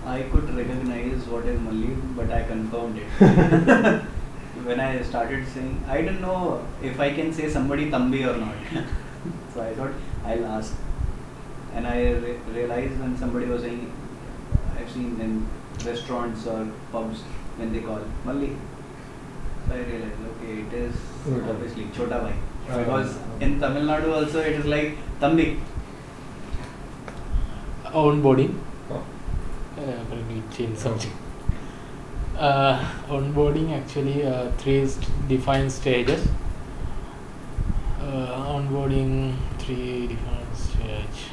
I could recognize what is Malli, but I confirmed it. When I started saying, I didn't know if I can say somebody Tambi or not. So I thought I'll ask. And I realized when somebody was saying, I've seen in restaurants or pubs when they call Malli. So I realized, okay, it is obviously Chota Bhai. Because in Tamil Nadu also it is like Tambi. Onboarding. Let me change something. Onboarding actually three defined stages. Onboarding three defined stages.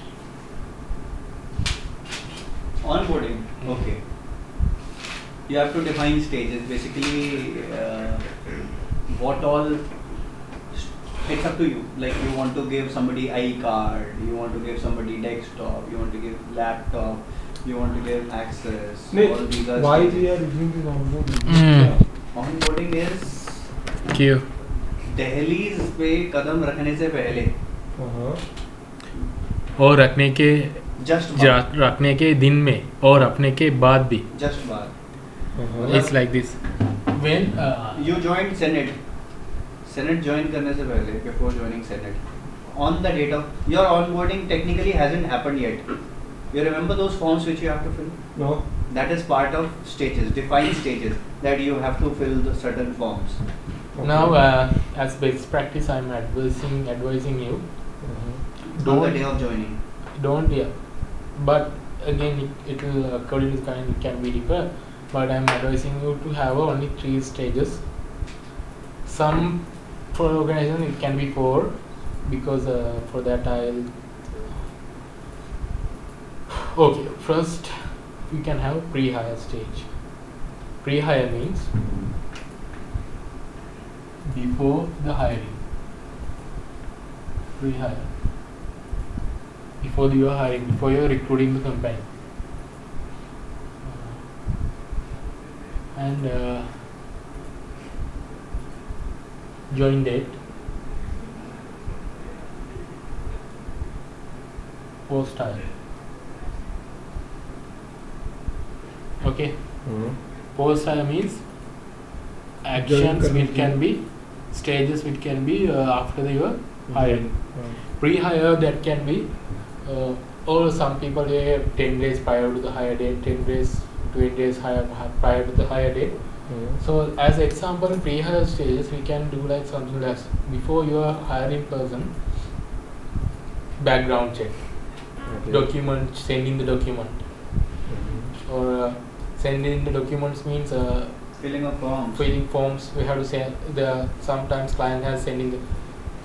Onboarding, okay. You have to define stages. Basically, what all. It's up to you. Like you want to give somebody iCard, you want to give somebody desktop, you want to give laptop, you want to give access. All these are why stages. we are doing this onboarding? Onboarding is क्यों? दहलीज पे कदम रखने से पहले. और रखने के रखने के दिन में और रखने के बाद भी. Just बाद. It's like this. When You joined Senate. Senate join करने से पहले, before joining Senate, on the date of your onboarding technically hasn't happened yet. You remember those forms which you have to fill? No. That is part of stages, defined stages, that you have to fill the certain forms. Okay. Now, as best practice, I'm advising you. On the day of joining. Don't, yeah. But again, it will according to kind, it can be different. But I'm advising you to have only 3 stages. Some for organization it can be 4, because for that I'll. Okay, first we can have pre-hire stage. Pre-hire means before the hiring. Pre-hire. Before you are hiring, before you are recruiting the company. And join date, post hire. Okay. Post hire means actions which can be stages which can be after your hiring. Pre-hire, that can be or some people here 10 days prior to the hire date, 10 days, 20 days prior to the hire date. So as example, pre-hire stages we can do like something like before you are hiring person, background check, document, sending the document, or sending the documents means Filling of forms. Filling forms. We have to send the sometimes client has sending the,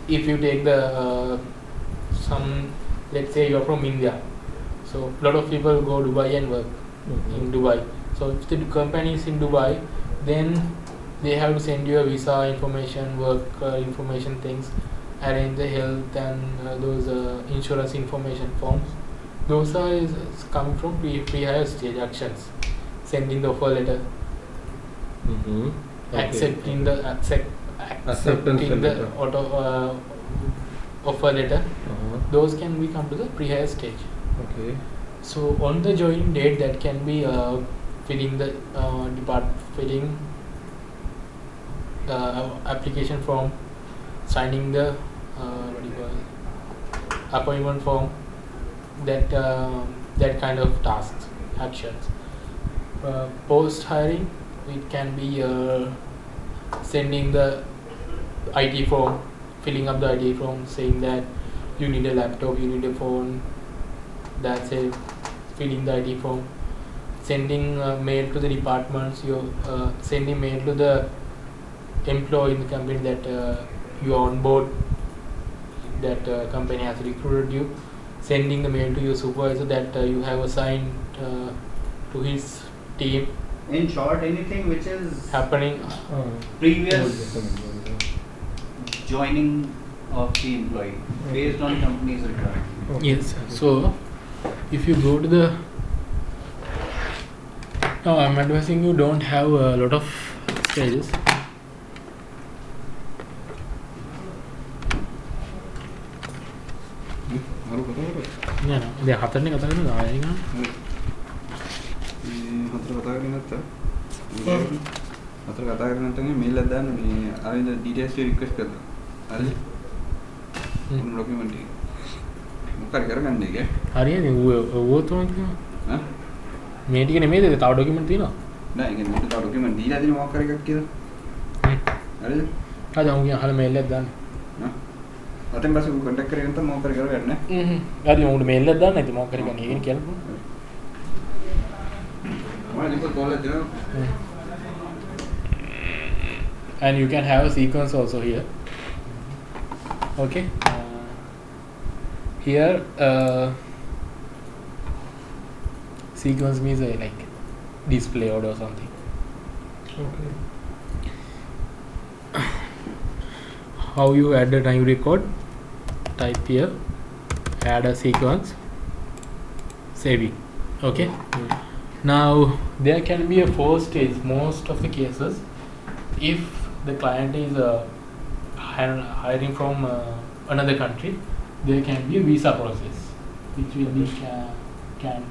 if you take the some, let's say you're from India, so a lot of people go Dubai and work in Dubai. So if the company is in Dubai, then they have to send you a visa information, work information things, arrange the health and those insurance information forms. Those are is coming from pre-hire stage actions. Sending the offer letter, accepting the accepting the offer letter. Those can be come to the pre-hire stage. Okay. So on the joining date, that can be filling the filling application form, signing the appointment form, that kind of tasks, actions. Post hiring, it can be sending the IT form, filling up the IT form, saying that you need a laptop, you need a phone. That's it. Filling the IT form, sending mail to the departments. You sending mail to the employee in the company that you are on board. That company has recruited you. Sending the mail to your supervisor that you have assigned to his team. In short, anything which is happening previous joining of the employee based on company's requirement. Yes. So if you go to the I'm advising you don't have a lot of stages. Baru kata apa? Yeah, no. Dia hatan ni kata ni dah. කරගෙන නැත්නම් අතර කතා කරගෙන නැත්නම් mail එකක් දාන්න මේ අරින්ද details request කරනවා. හරිද? මොන ડોකියුමන්ට් එක. මොකක්ද කරගන්නේ ඒක? හරියනේ ඌව තුන කියනවා. හා? මේ ටික නෙමෙයිද තව ડોකියුමන්ට් තියෙනවා. නෑ ඒක නෙමෙයි තව ડોකියුමන්ට් දීලා දෙන මොකක් කර එකක් කියලා. හරිද? හරි මම අහලා මේල් එකක් දාන්න. හා? අතෙන් පස්සේ උන් කොන්ටැක්ට් කරගෙන තමයි මොකක් කර කරගන්නේ. හරි මම උඩ මේල් එකක් දාන්න ඉතින් මොකක් කරගන්නේ ඒක කියන්න පුළුවන්. මම ලිප්ප කෝල් එක දෙනවා. And you can have a sequence also here. Okay. Here sequence means like display order or something. Okay. How you add a time record? Type here, add a sequence, save it. Okay. Now there can be a 4 stage most of the cases. If the client is hiring from another country, there can be a visa process which will be can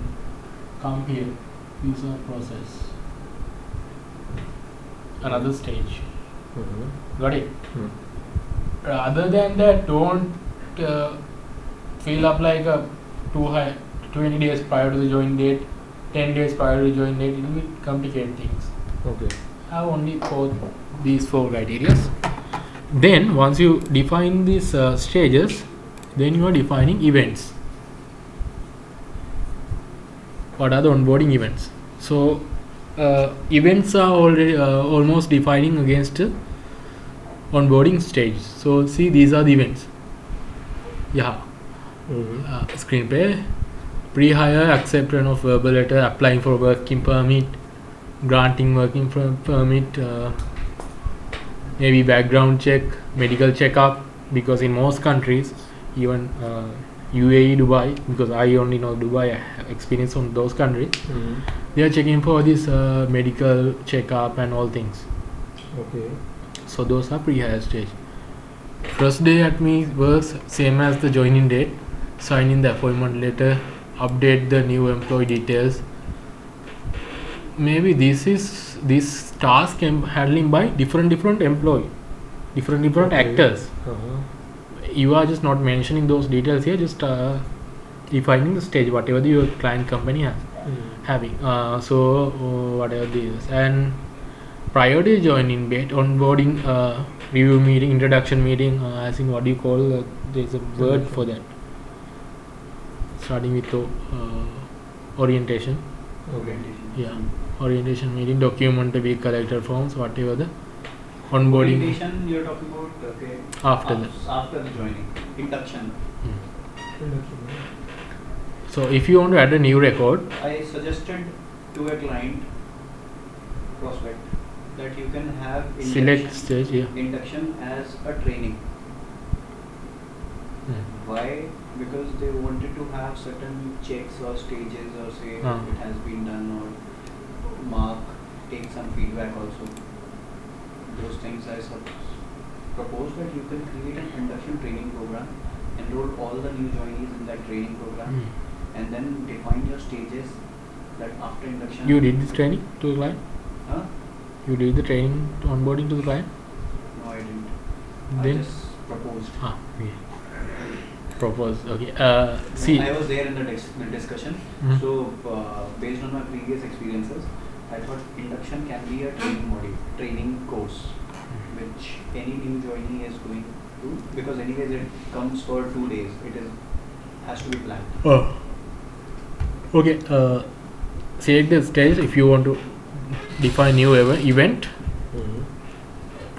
come here, visa process, another stage. Got it? Other than that, don't fill up like a 20 days prior to the join date, 10 days prior to the join date. It will complicate things. Okay. Have only these 4 criteria. Then once you define these stages, then you are defining events. What are the onboarding events? So events are already almost defining against onboarding stage. So see, these are the events. Yeah. Screenplay, pre-hire, acceptance of verbal letter, applying for working permit, granting working permit, maybe background check, medical checkup, because in most countries, even UAE, Dubai, because I only know Dubai, I have experience on those countries, they are checking for this medical checkup and all things. Okay. So those are pre-hire stage. First day at me works same as the joining date, sign in the appointment letter, update the new employee details. Maybe this task handling by different employee, different actors. You are just not mentioning those details here, just defining the stage whatever your client company has having. So whatever this, and prior to joining date, onboarding, review meeting, introduction meeting, I think what do you call, there's a word for that, starting with orientation. Yeah, orientation meeting, document to be collected forms, whatever the onboarding. Orientation you're talking about, okay. After after the joining, induction. So if you want to add a new record, I suggested to a client prospect that you can have select stage. Yeah. induction as a training. Why? Because they wanted to have certain checks or stages, or say if it has been done, or mark, take some feedback also. Those things I propose that you can create an induction training program, enroll all the new joinees in that training program, and then define your stages that after induction. You did this training to the client? Huh? You did the training onboarding to the client? No, I didn't. Then? I just proposed. Okay. Propose. Okay. See. I was there in the discussion. So based on my previous experiences, I thought induction can be a training module, training course, which any new joinee is going to, because anyways it comes for 2 days. Has to be planned. Okay. Select the stage if you want to define new event,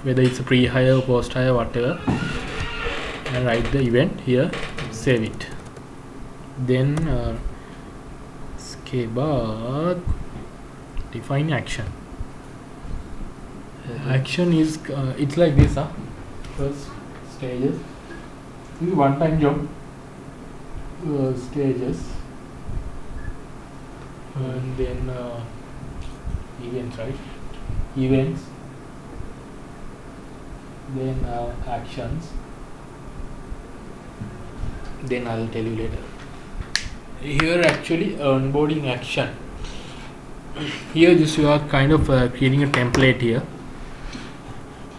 whether it's a pre-hire, post-hire, whatever, and write the event here, save it. Then उसके बाद define action. Action is it's like this, first stages, this is one time job, stages, and then events, right? Events, then actions, then I'll tell you later. Here actually onboarding action. here just you are kind of creating a template here.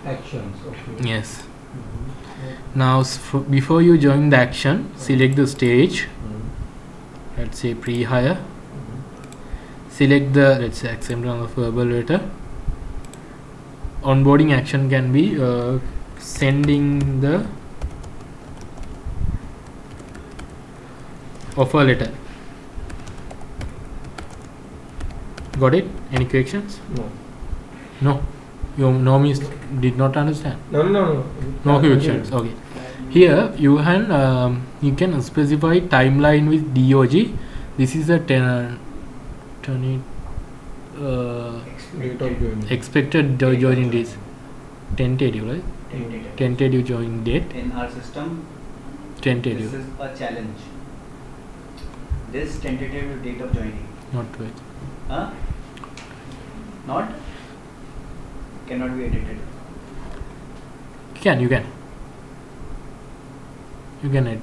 Actions. Okay. Yes. Mm-hmm. Now before you join the action, select the stage. Mm-hmm. Let's say pre-hire. Mm-hmm. Select the, let's say, acceptance of verbal letter. Onboarding action can be sending the offer letter. Got it? Any questions? No. No. You no means did not understand. No. No questions. Okay. Here you can specify timeline with DOG. This is a Date of joining. expected joining dates. Tentative, right? Tentative. Tentative joining date. In our system, Tentative. this is a challenge. This tentative date of joining. Not right. Huh? Not? Cannot be edited. You can add.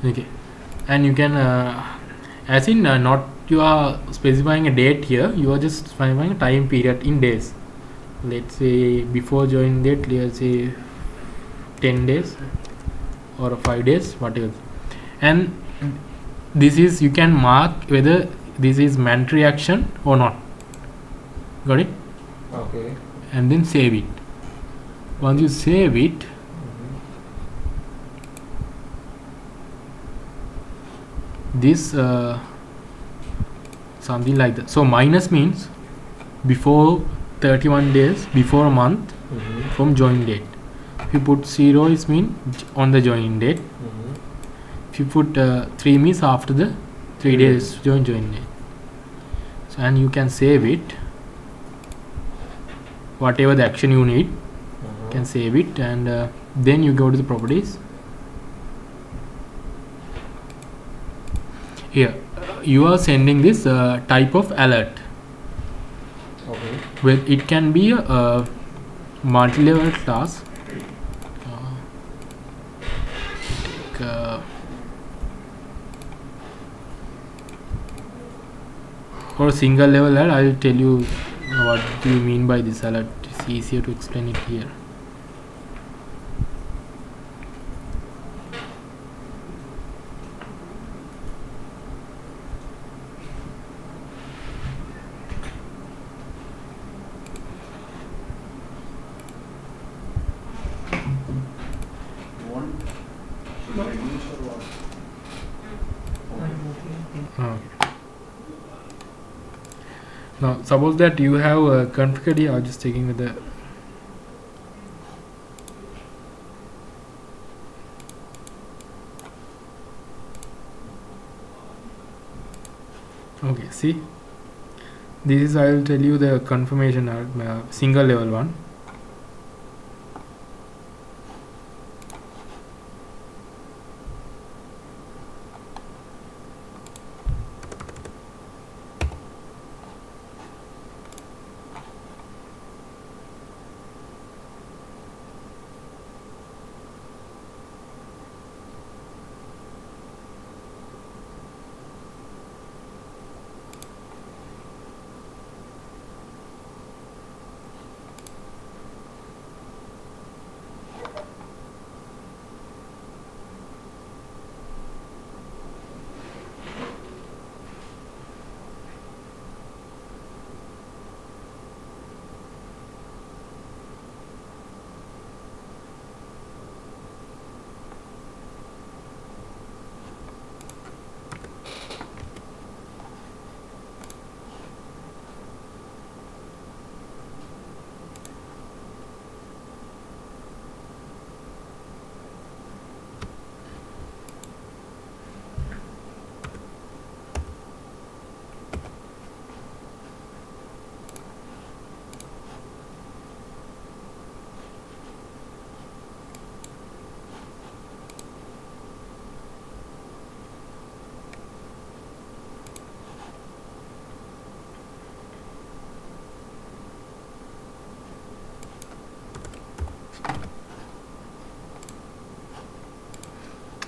Okay. And you can as in not you are specifying a date here, you are just specifying a time period in days. Let's say before join date, let's say 10 days or 5 days, whatever. And this is, you can mark whether this is mandatory action or not. Got it? Okay. And then save it. Once you save it, Mm-hmm. this something like that. So minus means before 31 days, before a month Mm-hmm. from join date. If you put 0 is mean on the join date. Mm-hmm. If you put 3 means after the 3 days join date. So and you can save it. Whatever the action you need, you can save it, and then you go to the properties. Here you are sending this type of alert. Okay. Well, it can be a multi-level class. For a single level alert, I will tell you what do you mean by this alert. It's easier to explain it here. Want to reduce or what? Now suppose that you have a configured here, I'm just taking with the okay, see, this is, I will tell you the confirmation single level one.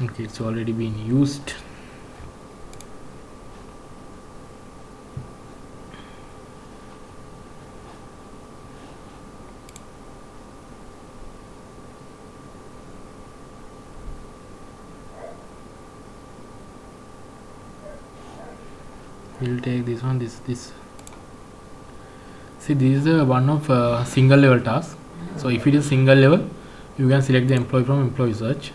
Okay, it's already been used. we'll take this one. This see, this is a one of single level task. So if it is single level, you can select the employee from employee search.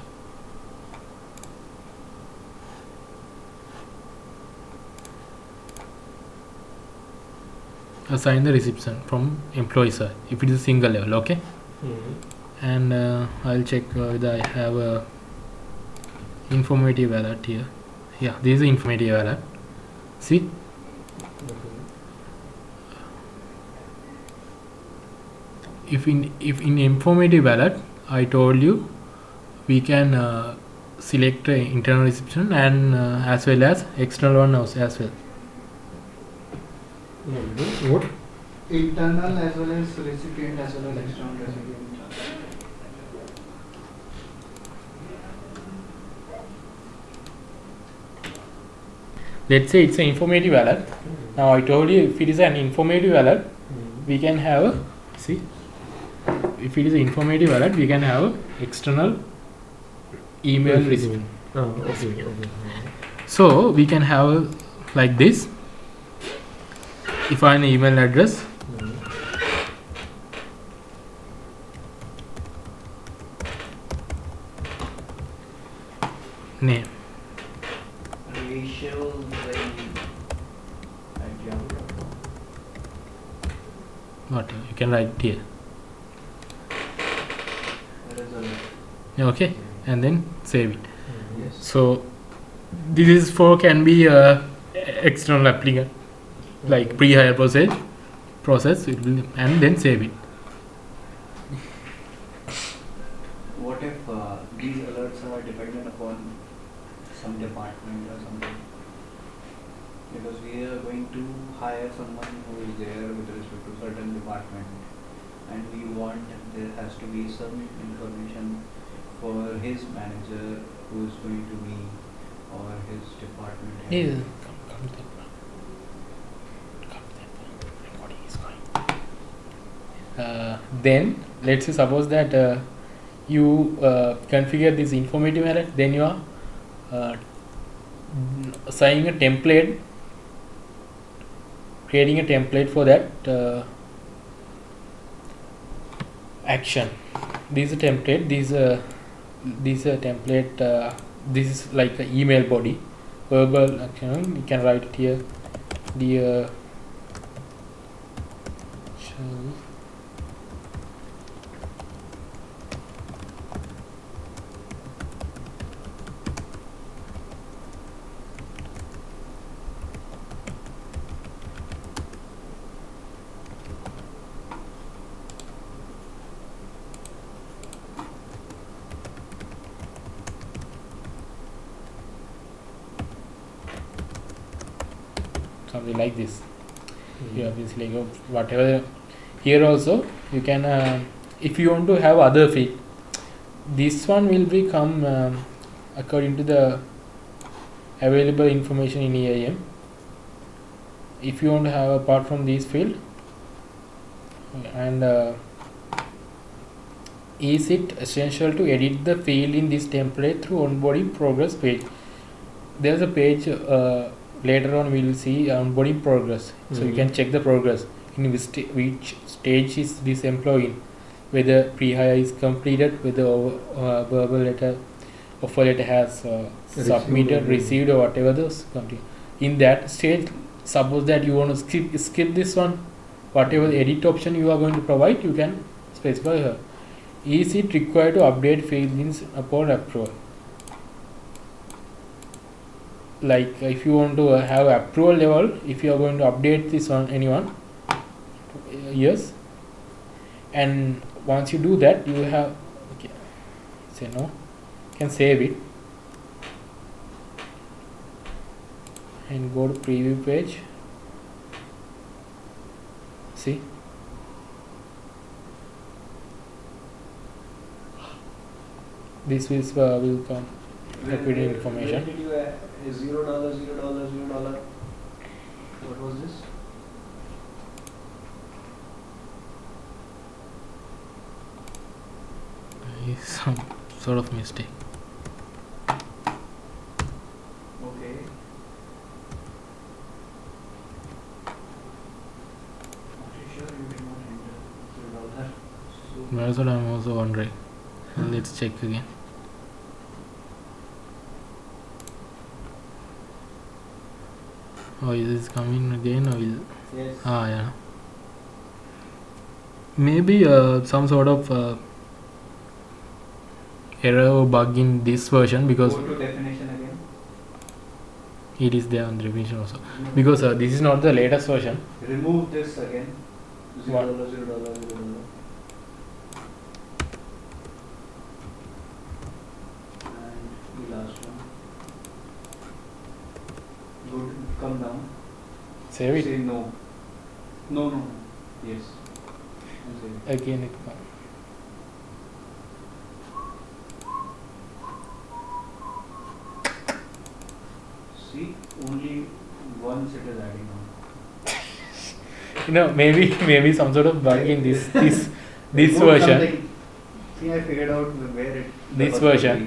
Assign the reception from employee search if it is a single level. Okay. And I'll check whether I have a informative alert here. Yeah, this is informative alert. See, if in informative alert I told you we can select internal reception and as well as external one as well. What? Internal as well as recipient as well as external recipient. Let's say it's an informative alert. Now I told you if it is an informative alert, we can have a, see, if it is an informative alert, we can have a external email recipient. Okay. So we can have like this. If I an email address, name, Rachel at yahoo.com. what you can write here. That is alert. Okay, and then save it. Yes. So this is for can be external applicant like pre-hire process it will, and then save it. What if these alerts are dependent upon some department or something? Because we are going to hire someone who is there with respect to certain department, and we want there has to be some information for his manager who is going to be, or his department head. Then let's say suppose that you configure this informative alert, then you are assigning a template, creating a template for that action. This is a template. This is a template. This is like an email body, verbal action. You can write it here. The something like this. Here obviously whatever. Here also you can if you want to have other field, this one will become according to the available information in EIM. If you want to have apart from this field, and is it essential to edit the field in this template through onboarding progress page? There's a page later on we will see onboarding progress, so you can check the progress in which stage is this employee in, whether pre-hire is completed, whether verbal letter, offer letter has submitted, received, or whatever those complete. In that stage, suppose that you want to skip this one, whatever the edit option you are going to provide, you can specify here. Is it required to update fields upon approval? Like if you want to have approval level, if you are going to update this on anyone, yes. And once you do that, you have say no, you can save it and go to preview page. See, this is will come repeat information. Where did you $0, $0, $0? What was this? Some sort of mistake. Okay. That's what I'm also wondering. Let's check again. Oh, is this coming again or is Yes. yeah. Maybe some sort of error or bug in this version because Go to definition again. it is there on the revision also. Because this is not the latest version. Remove this again. What? $0. And the last one. Good. Come down. Save it. Say no. No, no. Yes. And save it. Again it See, only once it is adding on. maybe some sort of bug in this Put version. something. See, I figured out where it. This the bug version.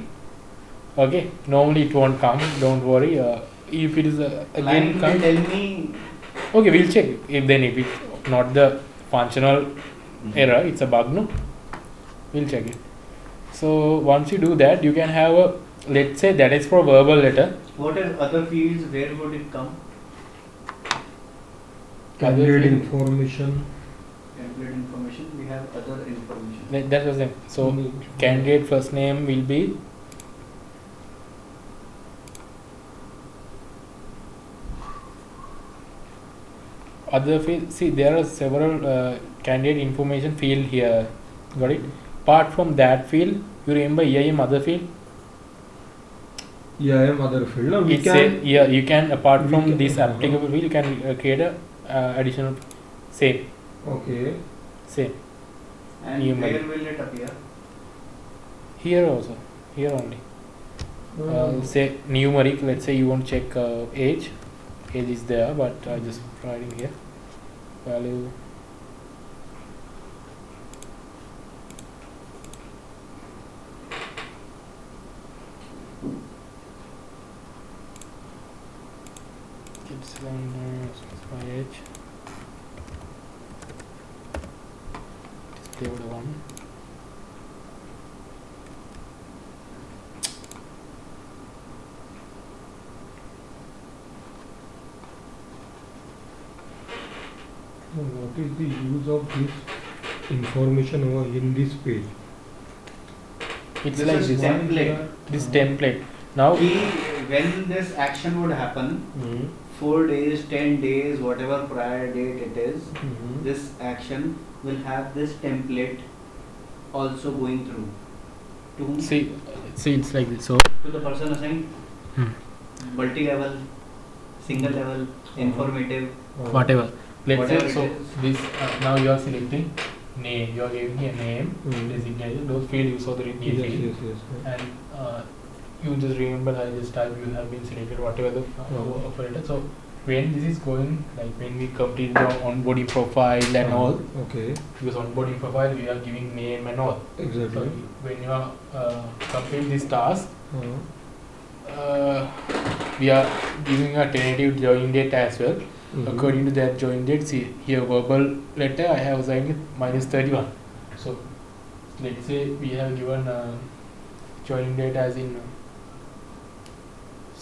would be. Okay, normally it won't come. Don't worry. If it is again Line come, may tell me. okay, we'll check. If it's not the functional error, it's a bug, no? We'll check it. So once you do that, you can have a, let's say that is for verbal letter. What are other fields? Where would it come? Candidate field. information. Template information. We have other information. That was them. So candidate first name will be other field. See, there are several candidate information field here. Got it? Apart from that field, you remember EIM other field? EIM other field. Now we It's can. you can apart we from can- this applicable field, you can create a additional same. Okay. And Numeric. where will it appear? Here also, here only. Say numeric. Let's say you want to check age. Age is there, but I just writing here. Value. Kids my age. Display order 1. What is the use of this information over in this page? It's This like is this. template. This template. Now, When this action would happen, 4 days, 10 days, whatever prior date it is, this action will have this template also going through. To whom? see, it's like this. So, To the person assigned, hmm, multi-level, single level, informative. whatever. Let's Whatever say so. it is. This now you are selecting name. You are giving a name, designation. Those field you saw the Yes, field, yes, yes. and you just remember I just type you have been selected whatever the operator. So when this is going, like when we complete the onboarding profile and all, Okay. because onboarding profile we are giving name and all. So Exactly. when you are complete this task, Uh, we are giving a tentative join date as well. According to that join date, see here verbal letter I have assigned -31. So let's say we have given join date as in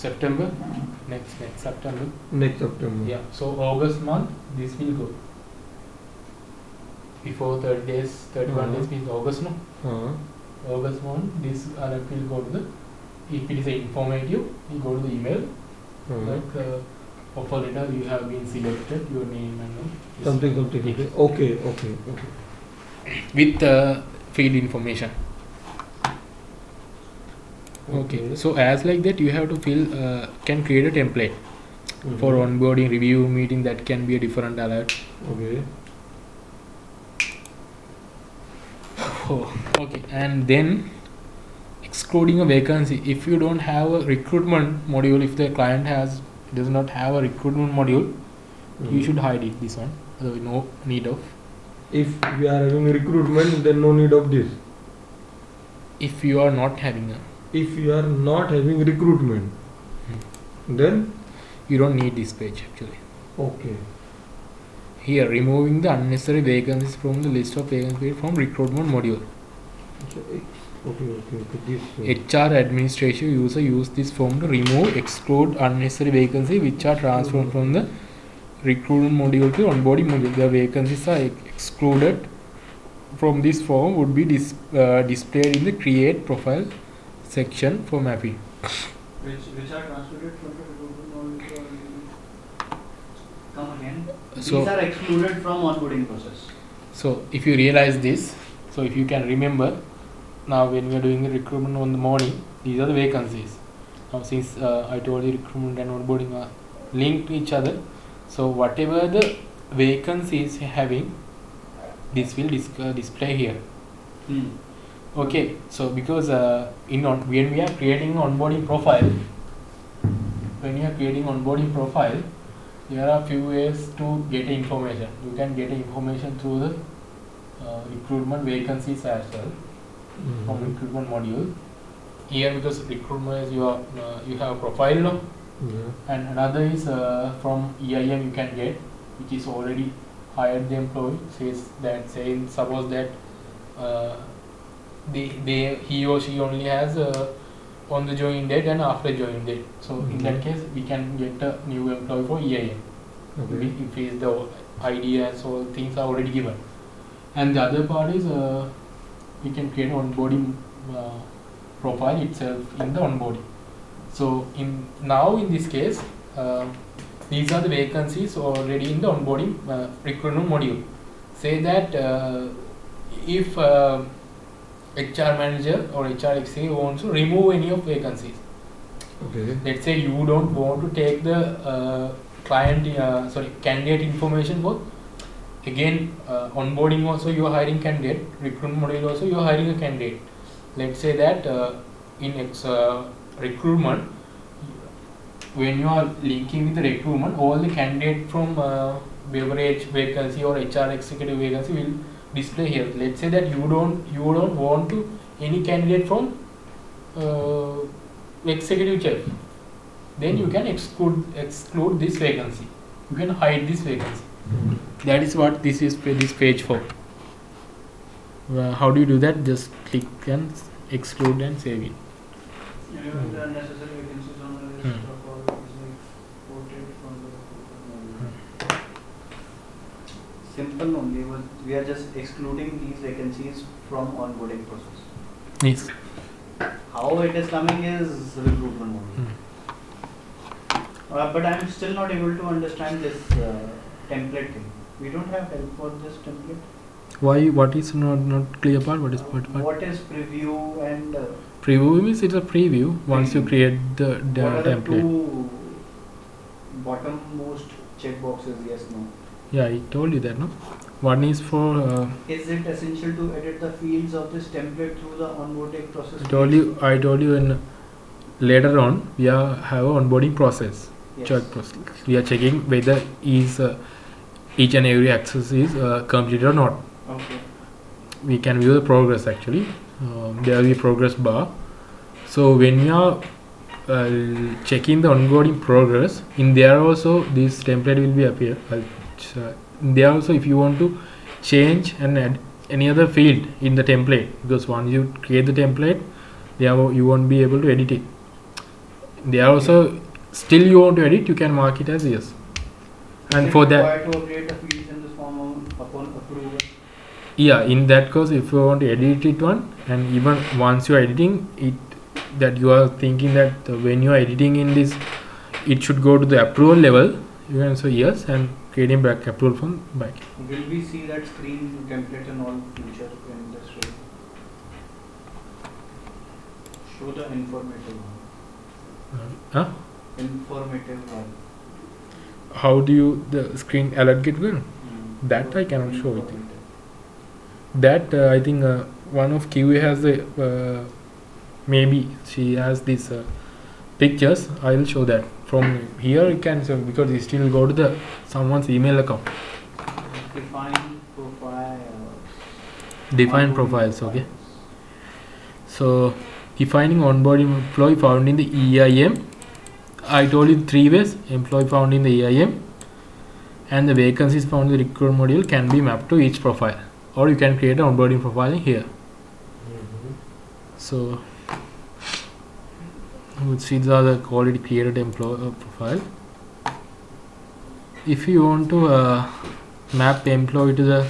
September, next September. Next September. Yeah. So August month this will go. Before 30 days, 31 days means August, no? August month this alert will go to the. If it is informative, you go to the email. Like offer letter, you have been selected, your name and all. Something. Okay. With field information. Okay. So as like that, you have to fill. Can create a template for onboarding review meeting. That can be a different alert. Okay. Oh, okay. And then excluding a vacancy. If you don't have a recruitment module, if the client does not have a recruitment module, you should hide it. This one. Otherwise, no need of. If we are having recruitment, then no need of this. If you are not having a, If you are not having recruitment, then you don't need this page actually. okay. here removing the unnecessary vacancies from the list of vacancies from recruitment module. HR administration user use this form to remove, exclude unnecessary vacancies which are transferred from the recruitment module to onboarding module. The vacancies are excluded from this form would be displayed in the create profile section for mapping. Which are transferred from the recruitment module to come again. So, these are excluded from onboarding process. So if you realize this, so if you can remember, now when we are doing the recruitment on the morning, these are the vacancies. Now since I told you recruitment and onboarding are linked to each other, so whatever the vacancies having, this will display here. Okay, so because when we are creating onboarding profile, there are few ways to get information. You can get information through the recruitment vacancies as well from recruitment module. Here because recruitment is you have a profile now, and another is from EIM you can get, which is already hired the employee. Suppose that he or she only has on the join date and after join date. So in that case, we can get a new employee for EIM. If the ID and so things are already given. And the other part is we can create onboarding profile itself in the onboarding. So in this case, these are the vacancies already in the onboarding recruitment module. Say that if HR manager or HR executive wants to remove any of vacancies. Let's say you don't want to take the candidate information for again onboarding also you are hiring candidate, recruitment module also you are hiring a candidate. Let's say that in recruitment, when you are linking with the recruitment, all the candidate from beverage vacancy or HR executive vacancy will display here. Let's say that you don't want to any candidate from executive chef, then you can exclude this vacancy. You can hide this vacancy. That is what this page for. How do you do that? Just click and exclude and save it. Remove the unnecessary vacancies on the list of all quoted from the recruitment module. Simple only. We are just excluding these vacancies from onboarding process. Yes. How it is coming is recruitment module. But I am still not able to understand this template thing. We don't have help for this template. Why? What is not clear part? What is part? What is preview and Preview means it's a preview once you create the what are the template. two bottommost checkboxes? Yes, no. Yeah, I told you that, no? One is for. Is it essential to edit the fields of this template through the onboarding process? I told you in later on we have a onboarding process. Yes. Check process. We are checking whether each and every access is completed or not. Okay. We can view the progress actually. There will be progress bar. So when you are checking the onboarding progress, in there also this template will be appear. In there also, if you want to change and add any other field in the template, because once you create the template, you won't be able to edit it. There also, still you want to edit, you can mark it as yes. And for that, to update the fields in this form upon approval. yeah, in that case, if you want to edit it and even once you are editing it, that you are thinking that when you are editing in this, it should go to the approval level, you can say yes and creating back approval from back. Will we see that screen template in all future in this way? Show the informative one. Informative one. How do you the screen alert get well? That I cannot show it. That I think one of QA has the maybe she has these pictures. I will show that from here. You can show because you still go to the someone's email account. Define profiles. Define profiles. Okay. So defining onboarding employee found in the EIM. I told you 3 ways: employee found in the EIM, and the vacancies found in the recruitment module can be mapped to each profile, or you can create an onboarding profile in here. So which these are the already created employee profile. If you want to map employee to the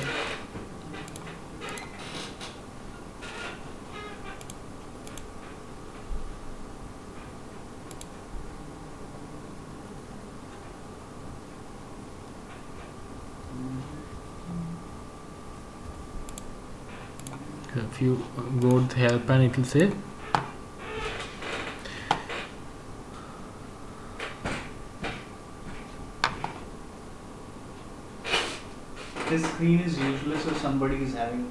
if you go to help and it will say This screen is useless if somebody is having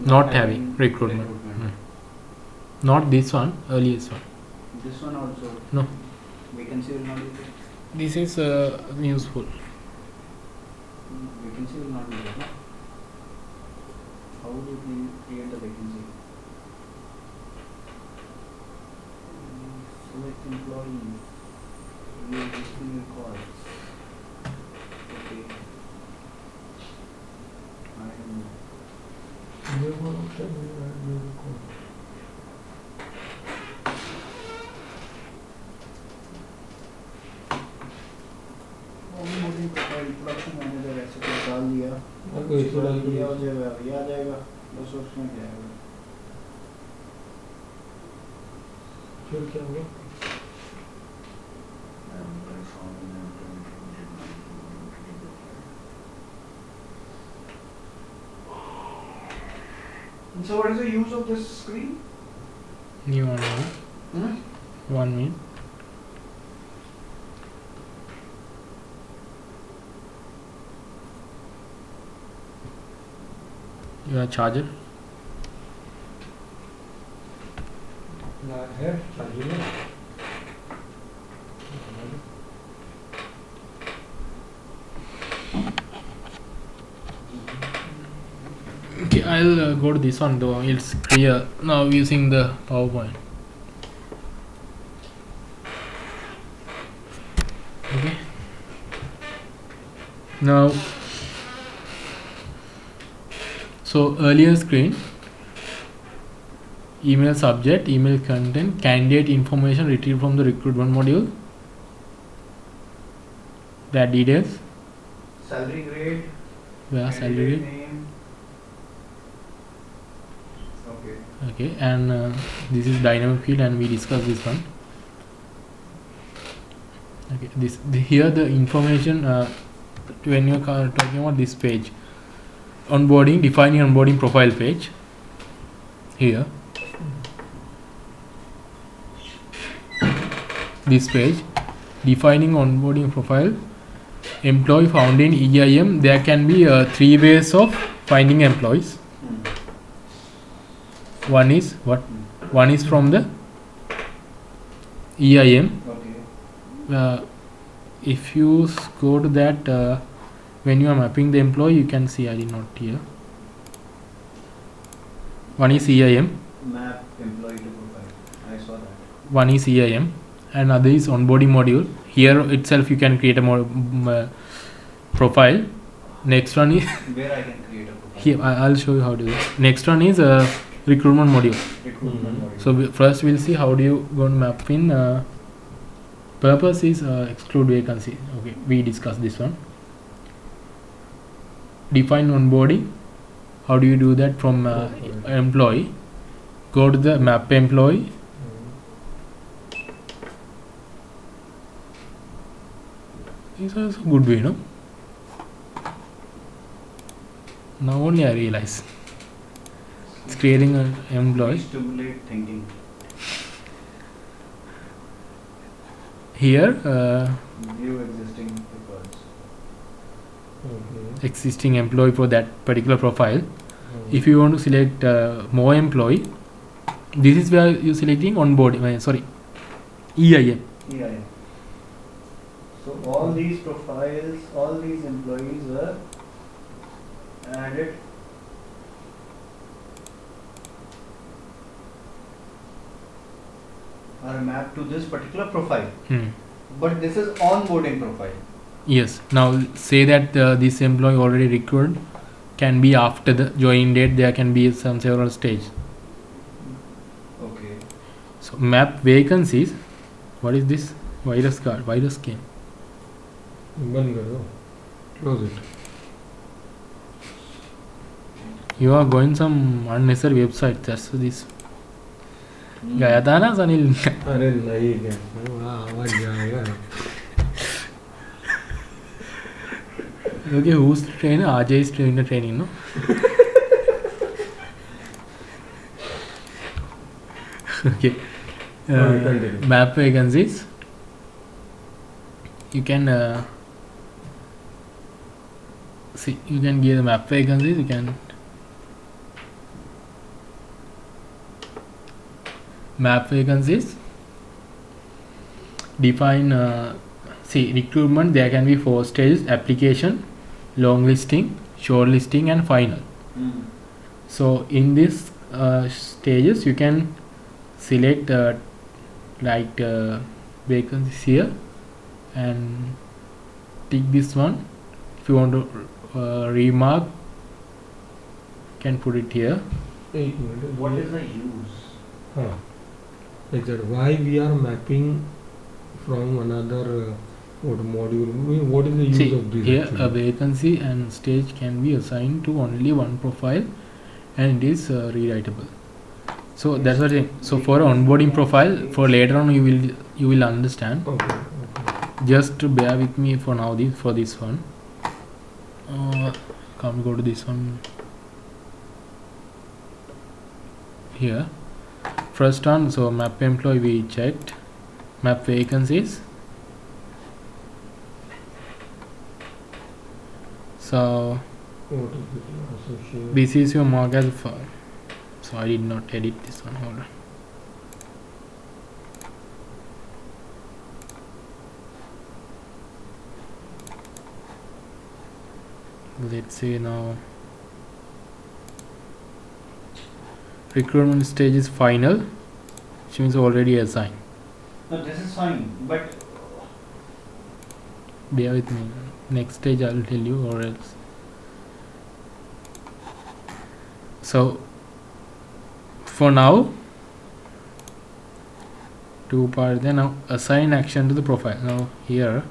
not having recruitment. Not this one, earliest one. This one also. No. Vacancy will not be there. This is useful. Vacancy will not be there. No? How would you create the vacancy? Select employees. View existing records. Okay. I don't know. onboarding profile production manager ऐसे कुछ डाल दिया इसको डाल ये दिया। हो जाएगा ये आ जाएगा बस उसमें क्या है फिर क्या होगा? So what is the use of this screen? New one, Hmm? 1 minute. Your charger. है चाहिए ना? Okay, I'll go to this one though. It's clear now using the PowerPoint. Okay. Now, so earlier screen, email subject, email content, candidate information retrieved from the recruitment module, that details, Salary grade. where salary, candidate name. Okay. okay, and this is dynamic field, and we discussed this one. Okay, here the information when you're talking about this page, onboarding, defining onboarding profile page. Here, this page, defining onboarding profile, employee found in EIM. There can be 3 ways of finding employees. One is what? One is from the EIM. Okay. If you go to that, when you are mapping the employee, you can see I did not here. One is EIM, Map employee to profile. I saw that. one is EIM, and other is onboarding module. Here itself you can create a profile. Next one is Where I can create a profile. here. I'll show you how to do this. Next one is recruitment module. Recruitment module. So first we'll see how do you go and map in. Purpose is exclude vacancy. Okay, we discussed this one. Define onboarding. How do you do that from employee? Go to the map employee. This is a good way, no? Now only I realize it's creating an employee. Stimulate thinking. Here View existing records. existing employee for that particular profile. If you want to select more employee, this is where you selecting onboarding. Sorry, EIM. Yeah. So all these profiles, all these employees were added. Are mapped to this particular profile. Hmm. But this is onboarding profile. Yes. Now say that this employee already recruited can be after the join date. There can be some several stage. Okay. So map vacancies. What is this? Virus card. Virus scan. बंद कर दो, close it. You are going some unnecessary website. That's this. गया था ना सनील. अरे नहीं क्या, आवाज जाएगा. Okay, who's the trainer? Ajay is trainer training, no? Okay. Continue. Map vacancies. You can see. You can give the map vacancies. You can map vacancies. Define. See recruitment. There can be 4 stages: application, long listing, short listing, and final. So in these stages, you can select vacancies here and tick this one. If you want to remark, you can put it here. एक minute. What is the use? हाँ. Exactly. Why we are mapping from another module? What is the use See of this? here actually? a vacancy and stage can be assigned to only one profile and it is rewritable. So that's what I'm saying. So for onboarding profile, for later on you will understand. Okay. Just bear with me for now. For this one, come go to this one here. First one, so map employee we checked, map vacancies. So What is it? Associate. this is your mark as file. So I did not edit this one. Hold on. Let's say now recruitment stage is final, which means already assigned. No, this is fine, but Bear with me. Next stage I'll tell you, or else. So for now, 2 part. Then now assign action to the profile. Now here.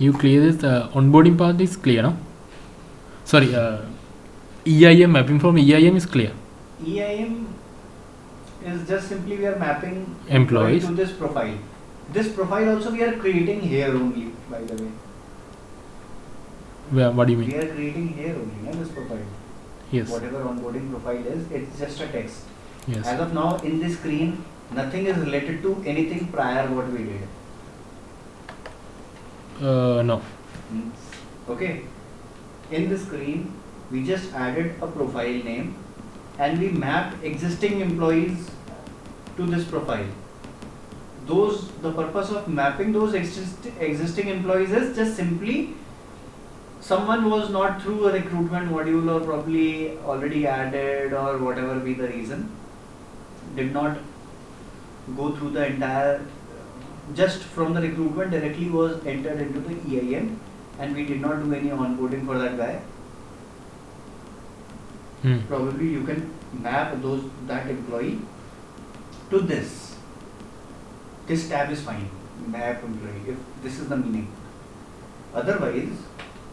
You clear this. Onboarding part is clear, no? Sorry, EIM mapping from EIM is clear. EIM is just simply we are mapping Employees. to this profile. This profile also we are creating here only, by the way. What do you mean? We are creating here only, na, this profile. Yes. Whatever onboarding profile is, it's just a text. Yes. As of now, in this screen, nothing is related to anything prior what we did. No. Okay. In the screen, we just added a profile name and we mapped existing employees to this profile. The purpose of mapping those existing employees is just simply someone was not through a recruitment module or probably already added or whatever be the reason, did not go through the entire, just from the recruitment directly was entered into the EIM and we did not do any onboarding for that guy. Probably you can map that employee to this. This tab is fine. Map employee, if this is the meaning. Otherwise,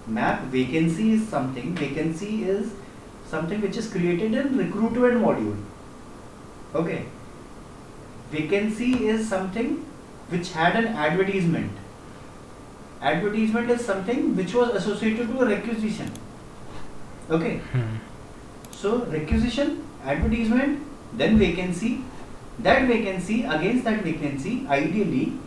map vacancy is something which is created in recruitment module. Okay. Vacancy is something which had an advertisement. Advertisement is something which was associated to a requisition. Okay. So requisition, advertisement, then vacancy. That vacancy, against that vacancy, ideally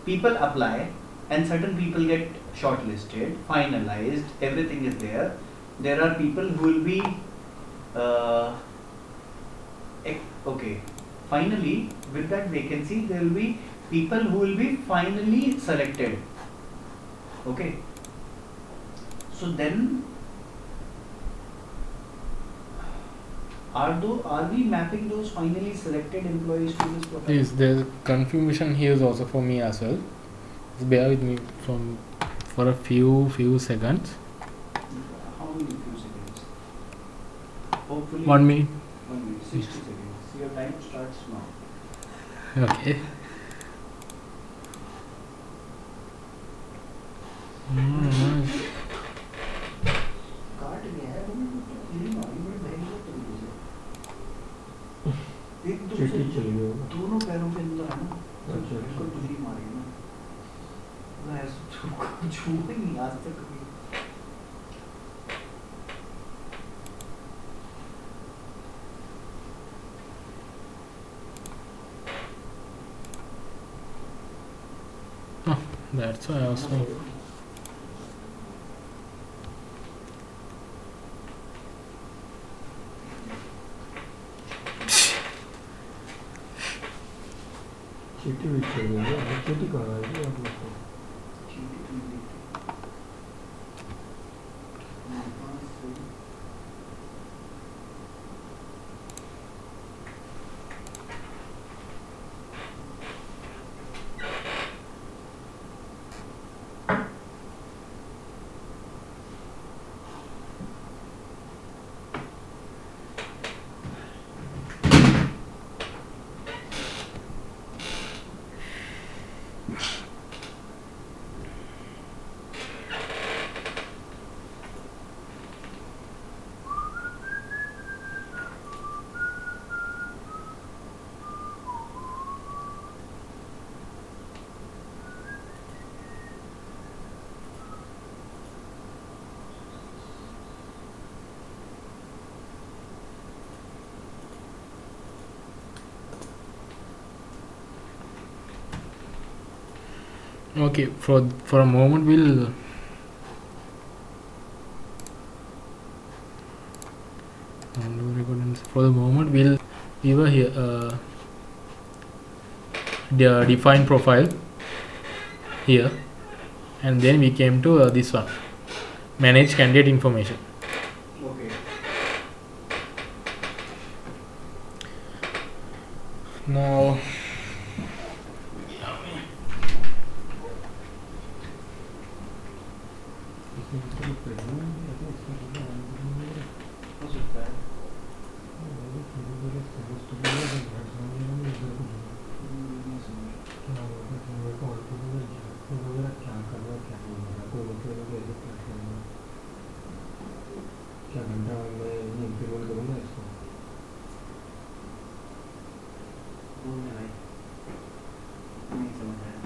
people apply and certain people get shortlisted, finalized, everything is there. There are people who will be okay. Finally, with that vacancy, there will be people who will be finally selected. Okay. So then, are we mapping those finally selected employees to this profile? Yes, there's confusion here is also for me as well. Just bear with me for a few seconds. How many few seconds? Hopefully 1 minute. 1 minute, 60 seconds. Your time starts now. Okay. काट गया है मेरी मारी बड़ी बहन को तरीके से एक दो चिट्ठी से चली गई होगा। दोनों पैरों के अंदर है ना अच्छा, बिल्कुल अच्छा। दूरी मारी है ना मैं ऐसे छुआ ही नहीं आज तक कभी That's why I was saying. चीटी भी चल गई है। चीटी कहाँ है जी आप लोग को? चीटी तुम देखते Okay, for a moment we'll for the moment we were here the define profile here, and then we came to this one, manage candidate information. Okay. Now हो सकता है नहीं समझ क्या घंटा मैं इम्प्लीमेंट करूँगा इसको? बोलने भाई नहीं समझ आया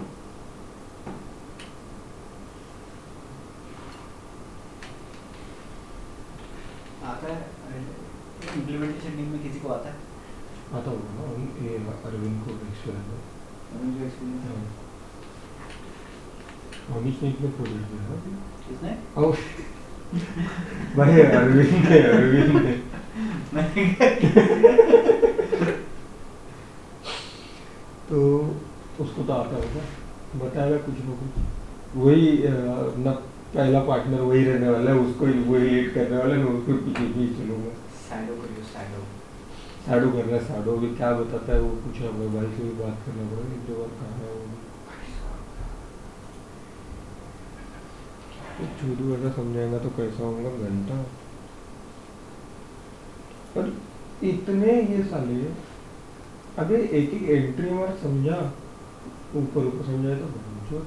आता है इम्प्लीमेंटेशन टीम में किसी को आता है आता होगा ना ये अरविंद को एक्सपीरियंस है। अभी जो एक्सपीरियंस है अमित ने इतने प्रोजेक्ट किया है किसने ओह भाई अरविंद ने तो उसको तो आता होगा, बताएगा कुछ ना कुछ। वही अपना पहला पार्टनर वही रहने वाला है, उसको वही लीड करने वाला है, मैं उसके पीछे भी चलूँगा। शैडो करियो शैडो साडो कर रहा है, साडो भी क्या बताता है वो पूछा, भाई से भी बात करना पड़ेगा एक दो बार कहा है वो भी। चूरू ऐसा समझाएगा तो कैसा होगा घंटा। पर इतने ये साले अबे एक एक एंट्री मार समझा, ऊपर ऊपर समझाए तो बहुत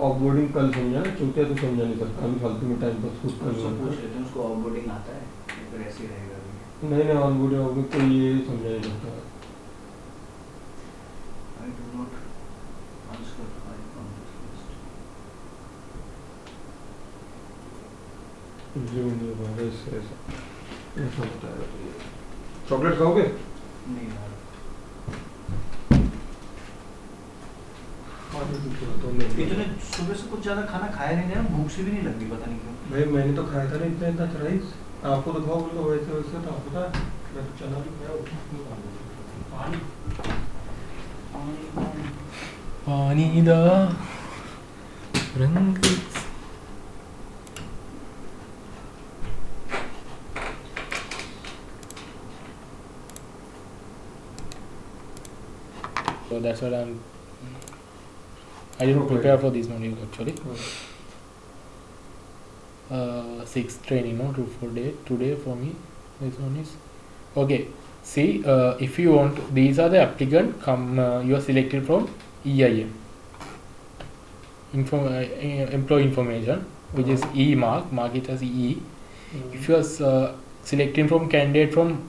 ऑफबोर्डिंग कल समझा, चौथे तो समझा नहीं सकता, अभी फालतू में टाइम पास खुद उसको पूछ कर। लेते हैं उसको ऑफबोर्डिंग आता है फिर ऐसे ही रहेगा अभी नहीं ऑनबोर्डिंग कोई ये समझा नहीं सकता। I do not unsubscribe from this list. Implement नहीं ऐसा ऐसा होता है। चॉकलेट खाओगे? नहीं यार इतने सुबह से कुछ ज्यादा खाना खाया नहीं गया, भूख से भी नहीं लग रही, पता नहीं क्यों। भाई मैंने तो खाया था ना इतना इतना राइस, आपको तो खाओ बोलो वैसे वैसे, तो आपको पता है मैं तो चना भी खाया हूँ। पानी पानी दा रंग so that's what I didn't prepare for this module actually. 6 training no for day today for me. This one is okay. See, if you want, these are the applicant you are selected from EIM, employee information, which is E mark it as E. If you are selecting from candidate from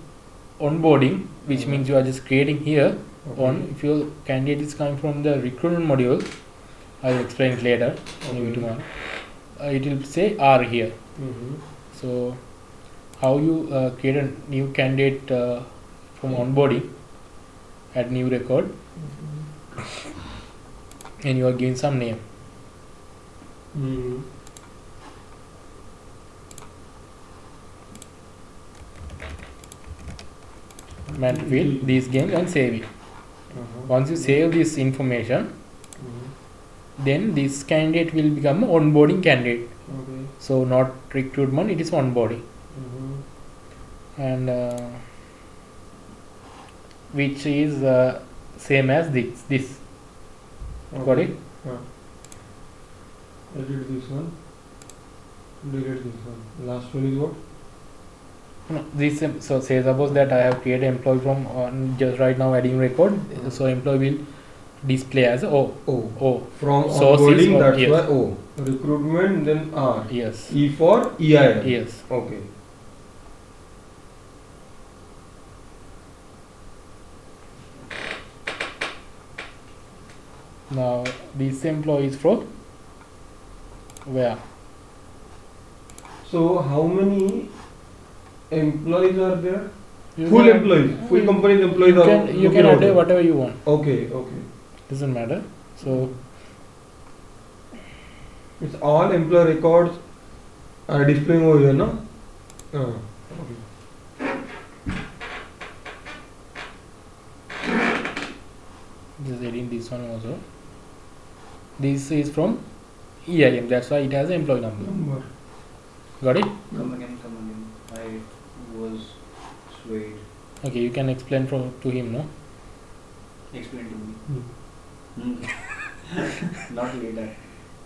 onboarding, which means you are just creating here on. If your candidate is coming from the recruitment module, I will explain it later. Maybe tomorrow. It will say R here. So how you create a new candidate from onboarding, add new record, and you are giving some name. Man to fill these games and save it. Once you save this information, then this candidate will become an onboarding candidate. So not recruitment, it is onboarding. And which is same as this. Got it? Edit this one, delete this one. Last one is what? No, this so say suppose that I have created employee from just right now adding record, so employee will display as O. From Source is onboarding, O, that's yes. why O. Recruitment, then R. Yes. E for EIM. Yes. Okay. Now this employee is from where? So how many employees are there? You Full can- employees, full company's employees are. You can add whatever you want. Okay. Doesn't matter. So It's all employee records are displaying over here, no? Okay. just adding this one also. This is from EIM. That's why it has an employee number. Got it? Come again. I was swayed. Okay, you can explain to him, no? Explain to me. Not later.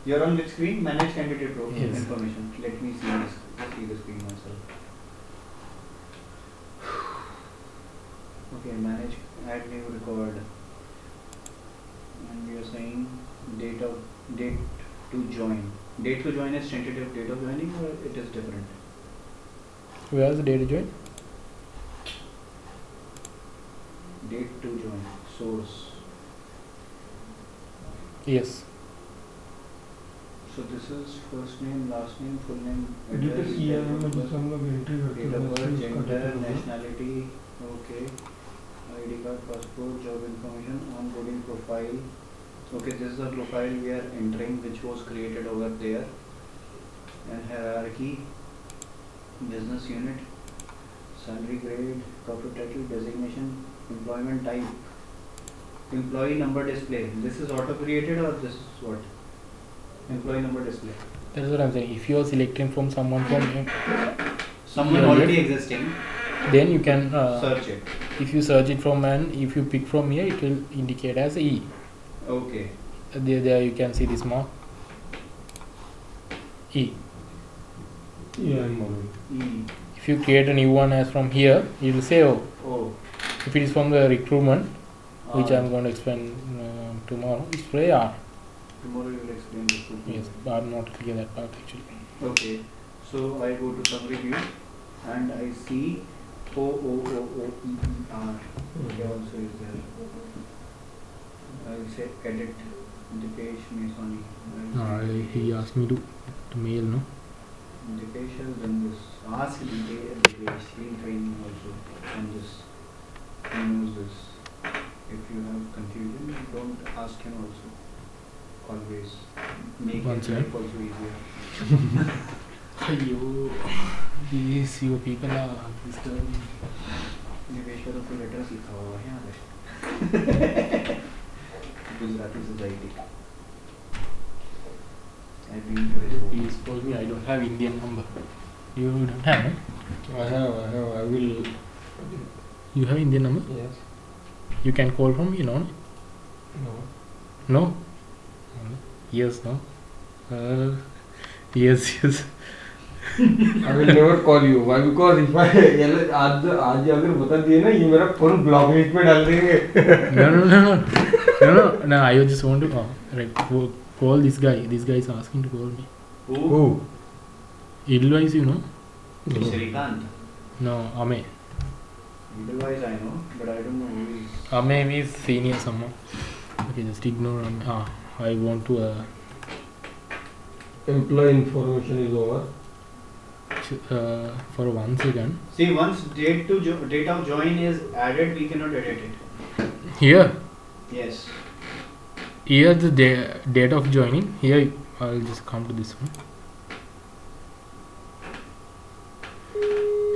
You're on which screen? Manage candidate profile Yes. information. Let me see this. See the screen myself. Okay, manage, add new record. And we are saying date to join. Date to join is tentative date of joining, or it is different? Where is the date to join? Date to join. Source. Yes. So this is first name, last name, full name, Edit address, EIM date में of जिस हम लोग entry करते birth, हैं, gender, उसका nationality, okay, ID card, passport, job information, onboarding profile. Okay, this is the profile we are entering, which was created over there. And hierarchy, business unit, salary grade, corporate title, designation, employment type, employee number display. This is auto created, or this is what? Employee number display. That is what I'm saying. If you are selecting from someone from Someone Yeah, already yeah. existing, then you can search it. if you search it from and if you pick from here, it will indicate as E. Okay. There you can see this mark E. EIM model. E. If you create a new one as from here, it will say O. Oh. If it is from the recruitment, which R. I'm going to explain tomorrow, it's for R. Tomorrow you will explain this to me. Yes, but I'm not clear that part actually. Okay. So I go to summary view and I see OOOEER. Okay, also is there. I will say edit Dipesh Meswani. He asked me to mail, no? Dipesh has done this. Ask Dipesh. He'll train you also on this. He knows this. If you have confusion, don't ask him also. always make Once it again. life also easier. Ayyo, these your people are disturbing. निवेश का तो कोई letters लिखा हुआ है यहाँ पे Gujarati society I've been to his home. Please call me. I don't have Indian number. You don't have? No? I will. You have Indian number? Yes. You can call from me, no? No. No? Yes, no? Yes, yes. I will never call you. Why? Because if I आज अगर बता दिए ना, ये मेरा phone block list में डाल देंगे. No. I just want to call this guy. This guy is asking to call me. Who? Edelweiss, you know? Shrikant. No, Ame. Otherwise I know, but I don't know who is. Ame is senior someone. Okay, just ignore Ame. I want to Employee information is over. for 1 second. See, once date of join is added, we cannot edit it. Here Yes. the date of joining. Here I'll just come to this one.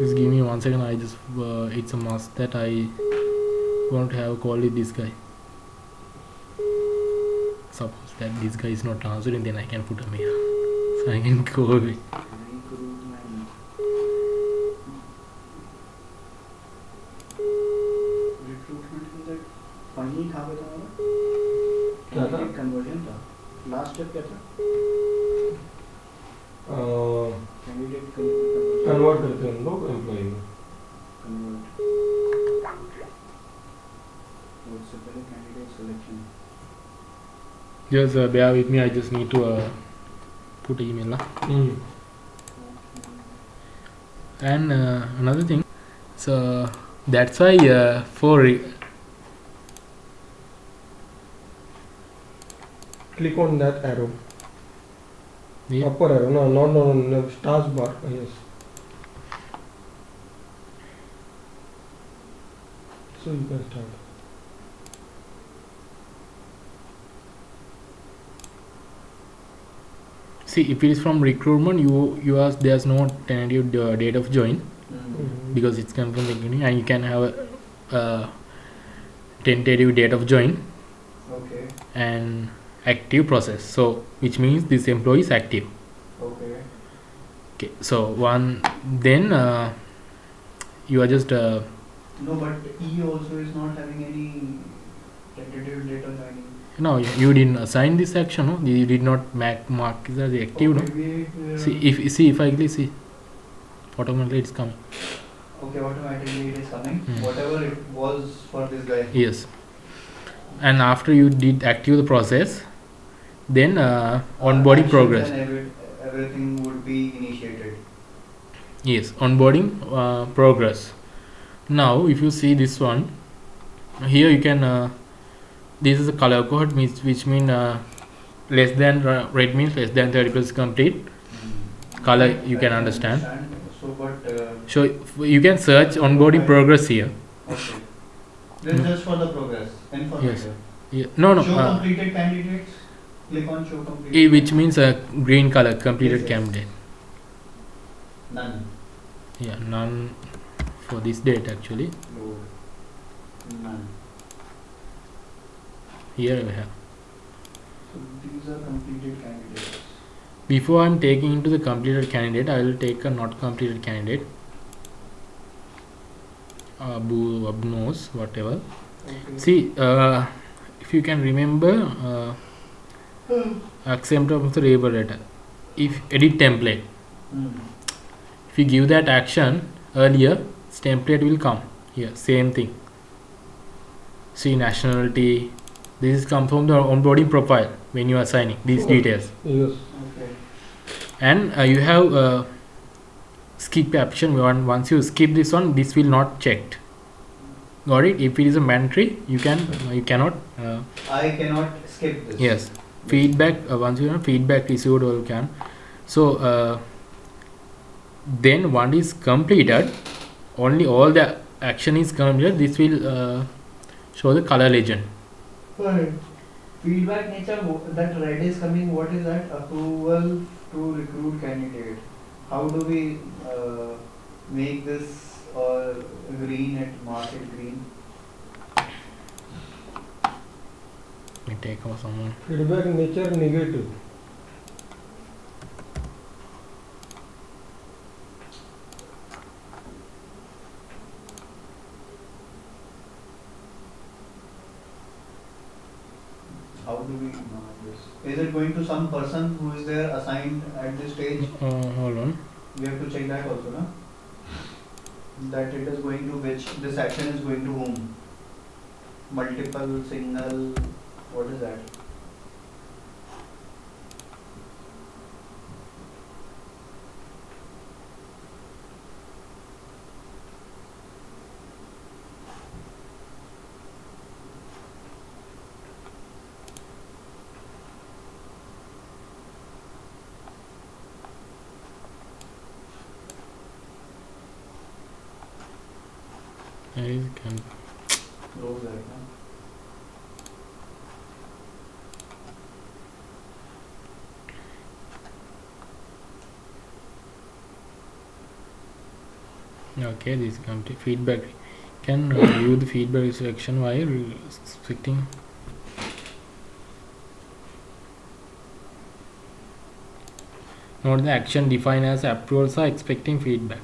Just give me 1 second. I just it's a must that I want to have a call with this guy. Suppose that this guy is not answering, then I can put a mail, so I can go away. Recruitment. Recruitment में that funny था बताओ. क्या था? Candidate conversion था. Last step क्या था? Candidate conversion. Convert करते हैं हम लोग एम्प्लॉई में. Convert. उससे पहले candidate selection. Just bear with me. I just need to put email lah. And another thing, so that's why Click on that arrow. yeah, Upper arrow. No. Stars bar. Yes. So you can start. see if it is from recruitment, you ask there's no tentative date of join because it's come from recruiting, and you can have a tentative date of join Okay. and active process. So which means this employee is active. Okay. Okay. So then you are just No, but E also is not having any tentative date of joining. no, you didn't assign this action. No, you did not mark it as active. No. Wait, See if I click, see automatically it's coming. Okay, automatically it is coming. Hmm. Whatever it was for this guy. Yes. And after you did active the process, then onboarding Actions progress. and everything would be initiated. Yes, onboarding progress. Now if you see this one, here you can this is a color code which mean less than red means less than 30% complete. Color you can understand. So, but So you can search onboarding progress here. okay. This is just for the progress. Informative. Yeah. No. Show completed candidates. Click on show completed. Which means a green color completed Yes. candidate. None. Yeah, none for this date actually. No. None. Here we have. So these are completed candidates. Before I'm taking into the completed candidate, I will take a not completed candidate. Abu Abnos, whatever. Okay. See, if you can remember, exempt of the labor data. If edit template, if you give that action earlier, this template will come here. Same thing. See, nationality. This is come from the onboarding profile when you are signing these details. Yes. Okay. And you have skip option. Once you skip this one, this will not checked. Got it? If it is a mandatory, you cannot. I cannot skip this. Yes. Feedback. Once you have feedback received, you can. So then one is completed. Only all the action is completed. This will show the color legend. Fine. feedback nature, that red is coming, what is that? Approval to recruit candidate. How do we make this green at market green? We take off someone. feedback nature negative. How do we mark this? Is it going to some person who is there assigned at this stage? Hold on. We have to check that also, no? That it is going to which, this action is going to whom? Multiple, single, what is that? There is can. Close that, no? Okay, this complete feedback. Can view the feedback section while restricting. Note the action defined as approvals are expecting feedback.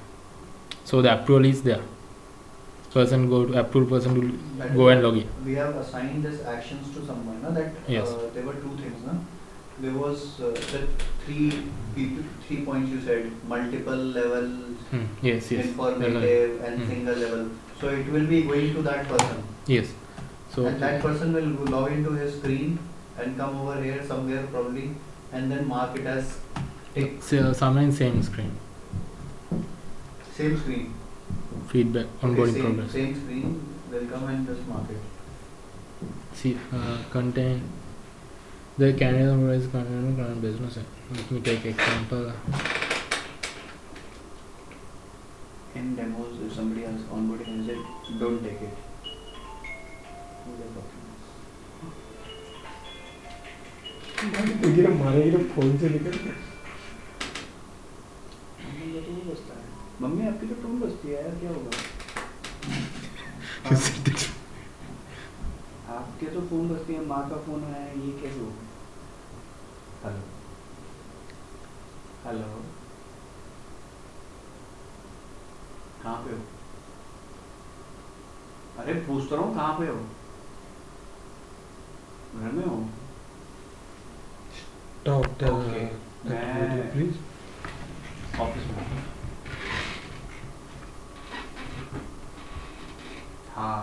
So the approval is there. Person go to approve person to That go is- and log in. We have assigned these actions to someone, no? That Yes. there were two things, no? There was the three points you said, multiple level, Yes, yes. informative and Hmm. single level. So it will be going to that person. Yes. So And that person will log into his screen and come over here somewhere probably and then mark it as tick. someone same screen. Same screen. Feedback onboarding same, progress. Same screen, they'll come and just mark it. See, contain the candidate is content business. Let me take example. In demos, if somebody has onboarding, is it, don't take it. गिरा मारे गिरा phone से निकल के mummy आपकी तो tone बजती है यार, क्या होगा? आपके तो फोन बजती है, माँ का फोन है, ये कैसे होगा? हेलो हेलो, कहाँ पे हो? अरे पूछ तो रहा हूँ कहाँ पे हो? घर में हो? Talk Okay. मैं- प्लीज ऑफिस में। हाँ